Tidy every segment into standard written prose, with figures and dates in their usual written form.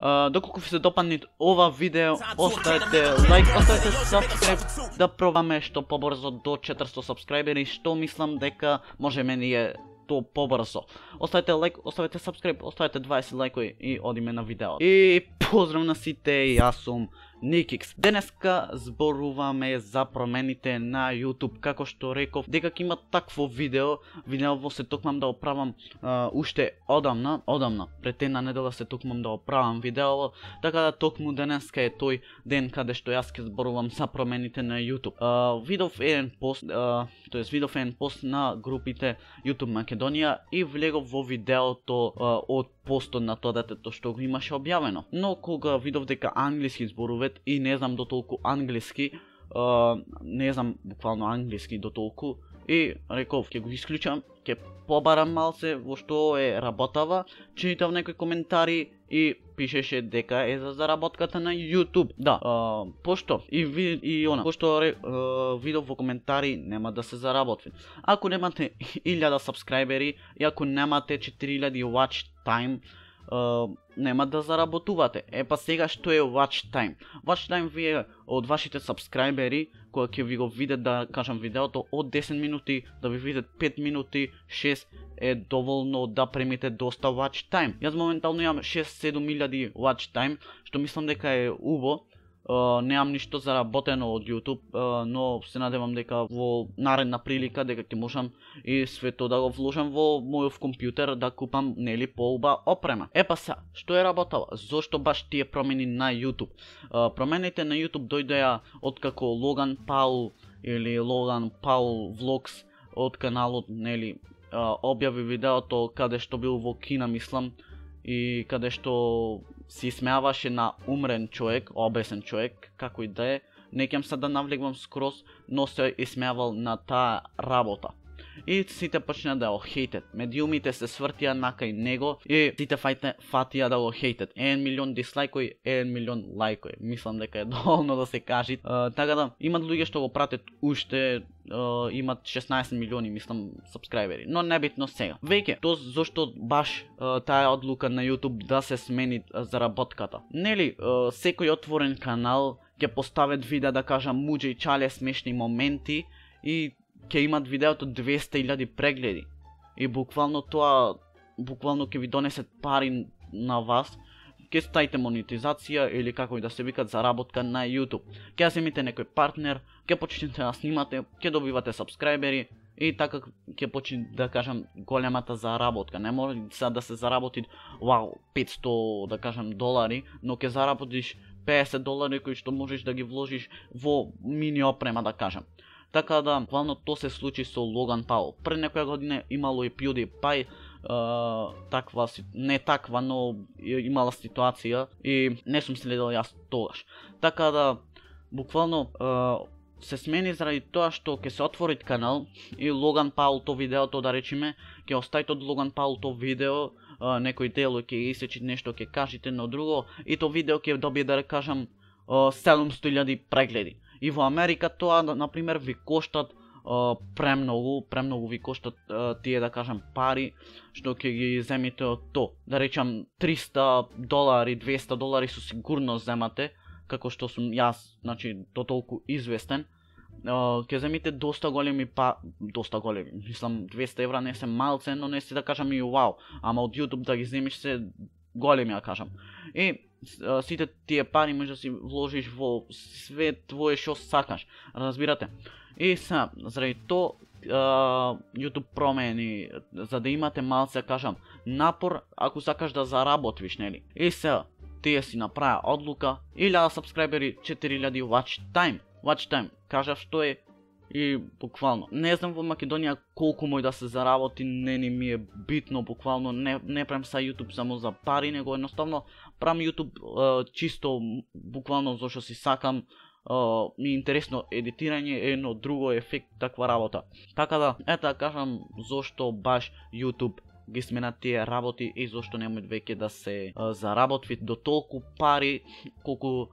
Доколку ви се допадне ова видео, оставете лайк, оставете subscribe да пробаме што побрзо до 400 сабскрајбери, што мислам дека можеме ние то побрзо. Оставете лайк, оставете subscribe, оставете 20 лайкови и одиме на видео. И поздрав на сите, јас сум Nikix. Денеска зборуваме за промените на YouTube. Како што реков, дека ќе има такво видео во се токмам да оправам уште одамна. Пред една недела се токмам да оправам видео, така да токму денеска е тој ден каде што јас ќе зборувам за промените на YouTube. Видов еден пост на групите YouTube Македонија и влегов во видеото од постот на тоа детето што го имаше објавено. Но кога видов дека англиски зборуват и не знам до толку англиски, не знам буквално англиски до толку, и реков ќе го исклучам, ќе побарам малце во што е работава, читав некои коментари и пишеше дека е за заработката на YouTube. Да, пошто видов во коментари нема да се заработи. Ако немате 1000 сабскрајбери и ако немате 4000 watch time, нема да заработувате. Па сега што е watch time? Watch time вие од вашите сабскрајбери, кога ќе ви го видат, да кажам, видеото од 10 минути, да ви видат 5 минути, 6 е доволно да премите доста watch time. Јас моментално имам 6-7 илјади watch time, што мислам дека е убаво. Немам ништо заработено од YouTube, но се надевам дека во наредна прилика дека ќе можам и свето да го вложам во мојов компјутер, да купам нели поуба опрема. Па са, што е работало? Зошто баш тие промени на YouTube? Промените на YouTube дојдеа откако Логан Паул или Логан Паул Vlogs од каналот нели објави видеото каде што бил во Кина, мислам, и каде што си смеаваше на умрен човек, обесен човек, како и да е. Не ќам се да навлегвам скроз, но се исмеавал на таа работа. И сите почнаа да го хейтат. Медиумите се свртија накај него и сите фатија да го хейтат. 1 милион дислайкови, 1 милион лајкови. Мислам дека е доволно да се кажи. Така да, имат луѓе што го пратат уште, имат 16 милиони, мислам, сабскрајбери. Но небитно сега. Веќе, то зошто баш таа одлука на YouTube да се смени заработката? Нели, секој отворен канал ќе постават видеа, да кажам, муџе и чале смешни моменти и ќе имат видеото 200.000 прегледи. И буквално тоа, ќе ви донесет пари на вас, ќе ставите монетизација или како и да се викат заработка на YouTube. Ќе земите некој партнер, ќе почнете да снимате, ќе добивате сабскрајбери и така ќе почне, да кажам, големата заработка. Не може сега да се заработи 500, да кажам, долари, но ќе заработиш 50 долари кои што можеш да ги вложиш во мини опрема, да кажам. Така да, буквално то се случи со Логан Паул. Пред некоја година имало и PewDiePie, не таква, но имала ситуација и не сум следел јас тогаш. Така да, буквално се смени заради тоа што ќе се отвори канал и Логан Паул то видеото, да речеме, ќе оставите од Логан Паул то видео, некој дел ќе исечи нешто, ќе кажете на друго и то видео ќе добие, да кажам, 700.000 прегледи. И во Америка тоа, например, ви коштат премногу ви коштат тие, да кажам, пари, што ќе ги земите од то. Да речам, 300 долари, 200 долари со сигурност земате, како што сум јас, значи, до толку известен. Ќе земите доста големи, мислам, 200 евра не се малце, но не се, да кажам, и вау, ама од YouTube да ги земиш се големи, да кажам. И сите тие пари можеш да си вложиш во све твое што сакаш, разбирате? И са, заради то YouTube промени, за да имате малце, кажам, напор, ако сакаш да заработиш, нели? И са, тие си направа одлука, 1000 сабскрајбери, 4000 watch time, кажав што е. И буквално, не знам во Македонија колку мој да се заработи, не ни ми е битно, буквално, не правам са YouTube само за пари, него едноставно правам YouTube чисто, буквално, зашто си сакам, ми е интересно едитирање, едно друго ефект, таква работа. Така да, ета кажам зошто баш YouTube ги сменат тие работи и зошто немојат веќе да се заработвит до толку пари, колку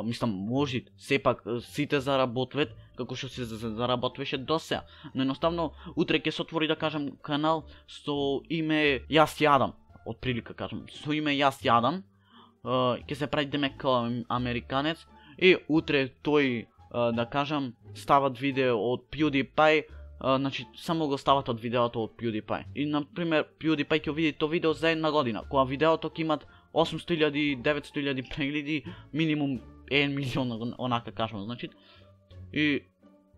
мислам, може, сепак сите заработват, како што се заработваше до сега. Но едноставно, утре ќе се отвори, да кажам, канал со име Јас јадам, од прилика кажам, со име Јас јадам, ќе се прави демек као американец и утре тој да кажам стават видео од PewDiePie, значи само го стават од видеото од PewDiePie. И на пример PewDiePie ќе види тоа видео за една година, кога видеото ќе имат 800.000, 900.000 прегледи, минимум 1 милион, онака кажам, значи. И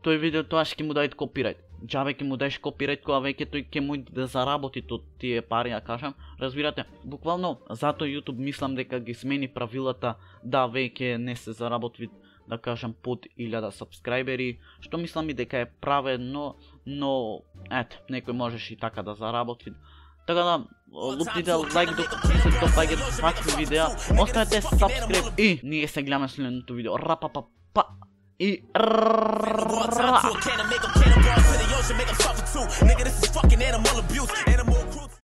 тој видео тоа ќе му даде копирајт. Џабе ќе му дадеш копирајт кога веќе тој ќе му да заработи од тие пари, ја кажам. Разбирате, буквално затоа YouTube мислам дека ги смени правилата да веќе не се заработи, да кажам, под 1000 сабскрајбери, што мислам и дека е праведно, но ете, некој можеш и така да заработи. Така да, лупнете лайк докато се допаѓат вакви видеа, оставете сабскрајб и ние се гледаме следното видео. Рапапапа и ра.